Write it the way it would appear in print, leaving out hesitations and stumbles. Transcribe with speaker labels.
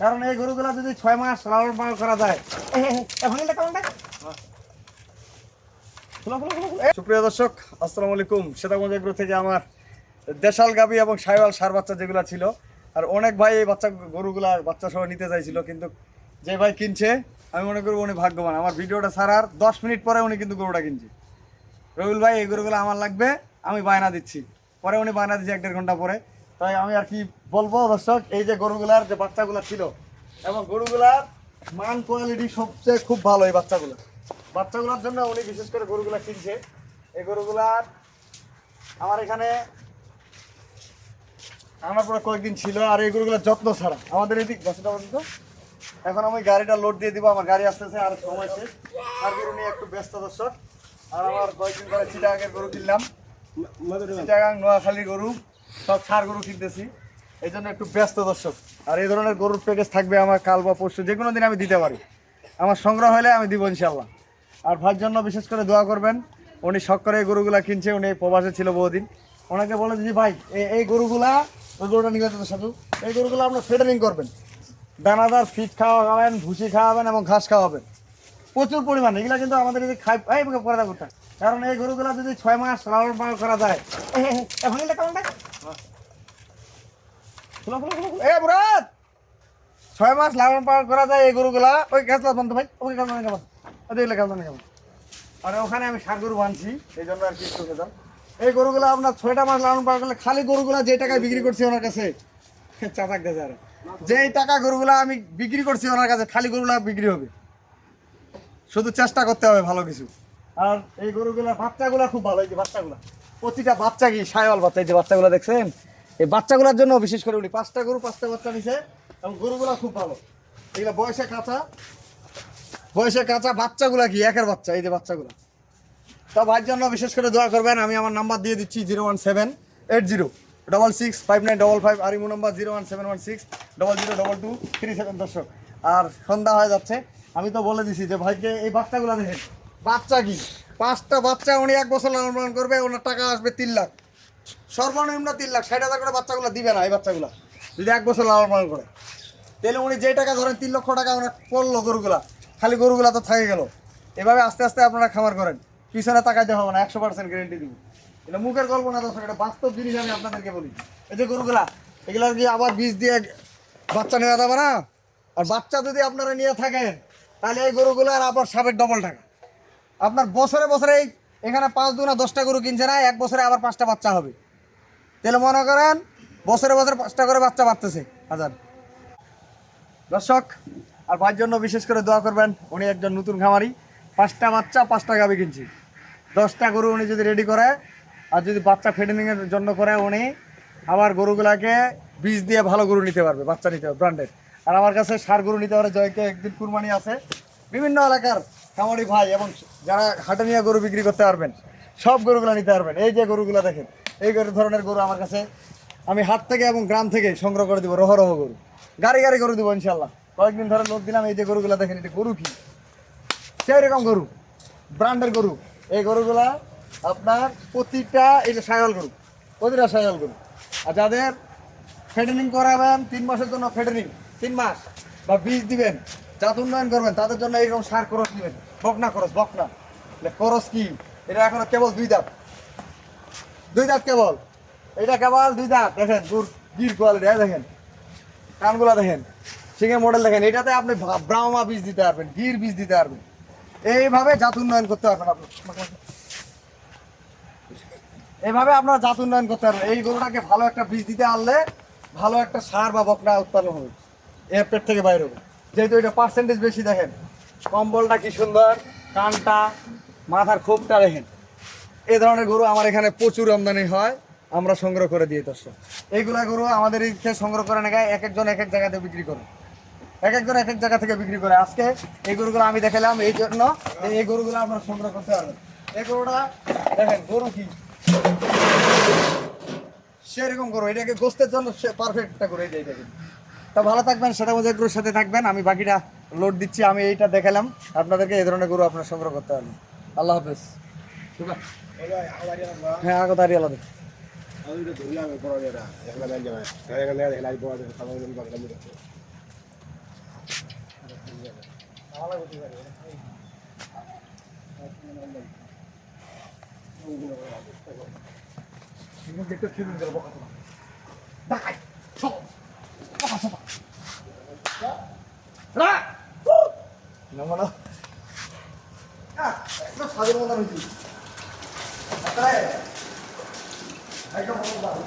Speaker 1: কারণ এই গরুগুলা যদি 6 মাস লালন পালন করা যায়। সুপ্রিয় দর্শক, আসসালামু আলাইকুম। সেতাগঞ্জ এগ্রো থেকে আমার দেশাল গাভী এবং সাইওয়াল সার বাচ্চা যেগুলো ছিল, আর অনেক ভাই এই গরুগুলা বাচ্চা সহ নিতে চাইছিল, কিন্তু যে ভাই কিনছে আমি মনে করবো উনি ভাগ্যবান। আমার ভিডিওটা ছাড়ার 10 মিনিট পরে উনি কিন্তু গরুটা কিনছে। রবিউল ভাই, এই গরুগুলো আমার লাগবে, আমি বায়না দিচ্ছি। পরে উনি বায়না দিচ্ছে 1-1.5 ঘন্টা পরে। তাই আমি আর কি বলবো দর্শক, এই যে গরুগুলার যে বাচ্চাগুলো ছিল এবং গরুগুলার মান কোয়ালিটি সবচেয়ে খুব ভালো। এই বাচ্চাগুলোর জন্য উনি বিশেষ করে গরুগুলা কিনছে। এই গরুগুলার আমার এখানে আমার পরে কয়েকদিন ছিল, আর এই গরুগুলার যত্ন ছাড়া আমাদের এদিক বাচ্চাটা বলতো। এখন আমি গাড়িটা লোড দিয়ে দিব, আমার গাড়ি আসতেছে আর সময় শেষ। আর গরু নিয়ে একটু ব্যস্ত দর্শক। আর আমার কয়েকদিন পরে চিটাগাঙের গরু কিনলাম, চিটাগাং নোয়াখালীর গরু, সব ছাড় গরু কিনতেছি, এই জন্য একটু ব্যস্ত দর্শক। আর এই ধরনের গরুর প্যাকেজ থাকবে আমার কাল বা পরশু, যে কোনো দিন আমি দিতে পারি। আমার সংগ্রহ হলে আমি দিব ইনশাল্লাহ। আর ভাইয়ের জন্য বিশেষ করে দোয়া করবেন। উনি শখ করে এই গরুগুলা কিনছে, উনি প্রবাসে ছিল বহুদিন। ওনাকে বলে যে ভাই এই গরুগুলা, ওই গরুটা নিয়ে যেতে সাধু, এই গরুগুলো আপনার ফেডারিং করবেন, দানাদার ফিট খাওয়াবেন, ভুসি খাওয়াবেন এবং ঘাস খাওয়াবেন প্রচুর পরিমাণে। এগুলো কিন্তু আমাদের যদি খাই করে দেবো, কারণ এই গরুগুলা যদি 6 মাস লালন পালন করা যায়। বুড়াত 6 মাস লালন পালন করা যায় এই গরুগুলা। ওই গাছ বন্ধ ভাই, ওই গাছ মানে কেমন, ওই গাছ মানে কেমন। আর ওখানে আমি ষাট গরু বানছি, এই জন্য আর কি চলে যান। এই গরুগুলো আপনার 6টা মাস লালন পালন করলে খালি গরুগুলা যে টাকায় বিক্রি করছি ওনার কাছে, চাচাক গেছে আর যেই টাকা গরুগুলা আমি বিক্রি করছি ওনার কাছে, খালি গরুগুলা বিক্রি হবে। শুধু চেষ্টা করতে হবে ভালো কিছু। আর এই গরুগুলা বাচ্চাগুলা খুব ভালো। এই যে বাচ্চাগুলা, প্রতিটা বাচ্চা কি সাইওয়াল বাচ্চা। এই যে বাচ্চাগুলা দেখছেন, এই বাচ্চাগুলোর জন্য বিশেষ করে উনি 5টা গরু 5টা বাচ্চা নিছে, এবং গরুগুলা খুব ভালো। এগুলা বয়সে কাঁচা বাচ্চাগুলা কি একের বাচ্চা। এই যে বাচ্চাগুলা, তা ভাইয়ের জন্য বিশেষ করে দোয়া করবেন। আমি আমার নাম্বার দিয়ে দিচ্ছি 01780665955, আর ইমো নাম্বার 01716002237 দর্শক। আর সন্ধ্যা হয়ে যাচ্ছে, আমি তো বলে দিছি যে ভাইকে এই বাচ্চাগুলো দেখেন, বাচ্চা কি 5টা বাচ্চা উনি 1 বছর লালন পালন করবে, ওনার টাকা আসবে 3 লাখ, সর্বনিম্ন 3 লাখ। 60,000 করে বাচ্চাগুলো দিবে না। এই বাচ্চাগুলো যদি 1 বছর লালন পালন করে, তাহলে উনি যে টাকা ধরেন 3 লক্ষ টাকা ওনার পড়লো গরুগুলা, খালি গরুগুলা তো থাকে গেল। এভাবে আস্তে আস্তে আপনারা খামার করেন, পিছনে তাকাইতে হবে না, 100% গ্যারেন্টি দিব। এটা মুখের গল্প না দর্শক, এটা বাস্তব জিনিস আমি আপনাদেরকে বলি। এই যে গরুগুলা, এগুলা কি আবার বীজ দিয়ে বাচ্চা নেওয়া যাবে না? আর বাচ্চা যদি আপনারা নিয়ে থাকেন, তাহলে এই গরুগুলার আবার সাবেক ডবল টাকা। আপনার বছরে বছরে এখানে 5-2 10টা গরু কিনছে না, 1 বছরে আবার 5টা বাচ্চা হবে। তাহলে মনে করেন বছরে বছরে 5টা করে বাচ্চা বাড়তেছে হাজার দর্শক। আর ভাইয়ের জন্য বিশেষ করে দোয়া করবেন, উনি একজন নতুন খামারি। 5টা বাচ্চা 5টা গাভী কিনছি, 10টা গরু উনি যদি রেডি করে, আর যদি বাচ্চা ফিডিংয়ের জন্য করে, উনি আবার গরুগুলাকে বীজ দিয়ে ভালো গরু নিতে পারবে, বাচ্চা নিতে পারবে ব্র্যান্ডের। আর আমার কাছে সার গরু নিতে পারে, জয়কে একদিন কুরবানি আছে, বিভিন্ন এলাকার খামারি ভাই এবং যারা হাটে নিয়ে গরু বিক্রি করতে পারবেন, সব গরুগুলো নিতে পারবেন। এই যে গরুগুলো দেখেন, এই ধরনের গরু আমার কাছে আমি হাট থেকে এবং গ্রাম থেকে সংগ্রহ করে দিব, রহ গরু, গাড়ি গরু দিব ইনশাল্লাহ। কয়েকদিন ধরে লোক দিলাম। এই যে গরুগুলো দেখেন, এটা গরু কি সেই রকম গরু, ব্র্যান্ডের গরু। এই গরুগুলা আপনার প্রতিটা, এই যে সাইওয়াল গরু, প্রতিটা সাইওয়াল গরু। আর যাদের ফেডেনিং করাবেন 3 মাসের জন্য, ফেডেনিং 3 মাস বা বীজ দিবেন, জাত উন্নয়ন করবেন, তাদের জন্য এইরকম সার খরচ নেবেন। বকনা খরচ কি, এটা এখনো কেবল 2 দাঁত কেবল, এটা কেবল 2 দাঁত। দেখেন গির কোয়ালিটি, দেখেন কানগুলা দেখেন, সিংহের মডেল দেখেন। এটাতে আপনি ব্রাহ্মা বীজ দিতে পারবেন, গির বীজ দিতে পারবেন, এইভাবে জাত উন্নয়ন করতে পারবেন। এইভাবে আপনারা জাত উন্নয়ন করতে পারবেন। এই গরুটাকে ভালো একটা বীজ দিতে পারলে ভালো একটা সার বা বকনা উৎপাদন হবে, এর পেট থেকে বাইরে হবে। যেহেতু এটা পার্সেন্টেজ বেশি, দেখেন কম্বলটা কি সুন্দর, কানটা, মাথার খোপটা দেখেন। এই ধরনের গরু আমার এখানে প্রচুর আমদানি হয়, আমরা সংগ্রহ করে দিই দর্শক। এইগুলা গরু আমাদের এই সংগ্রহ করে নেয়, এক একজন এক এক জায়গাতে বিক্রি করে, এক একজন এক এক জায়গা থেকে বিক্রি করে। আজকে এই গরুগুলো আমি দেখালাম এই জন্য, এই গরুগুলো আপনারা সংগ্রহ করতে পারবেন। এই গরুটা দেখেন, গরু কি সেরকম গরু, এটাকে গোস্তের জন্য পারফেক্ট একটা গরু। এইটা দেখেন। তা ভালো থাকবেন, সেটা মধ্যে গরুর সাথে থাকবেন। আমি বাকিটা লোড দিচ্ছি, আমি এইটা দেখালাম আপনাদেরকে। এই ধরনের গরু আপনারা সংগ্রহ করতে পারবেন। আল্লাহ হাফেজ। হ্যাঁ, আগে দাঁড়িয়ে আলাদা। দেখতে ফিরুন গেল বকা তোমার দেখাই সব বকা সব রা নমনো একদম সাদের মতো হয়েছি একদম ভালো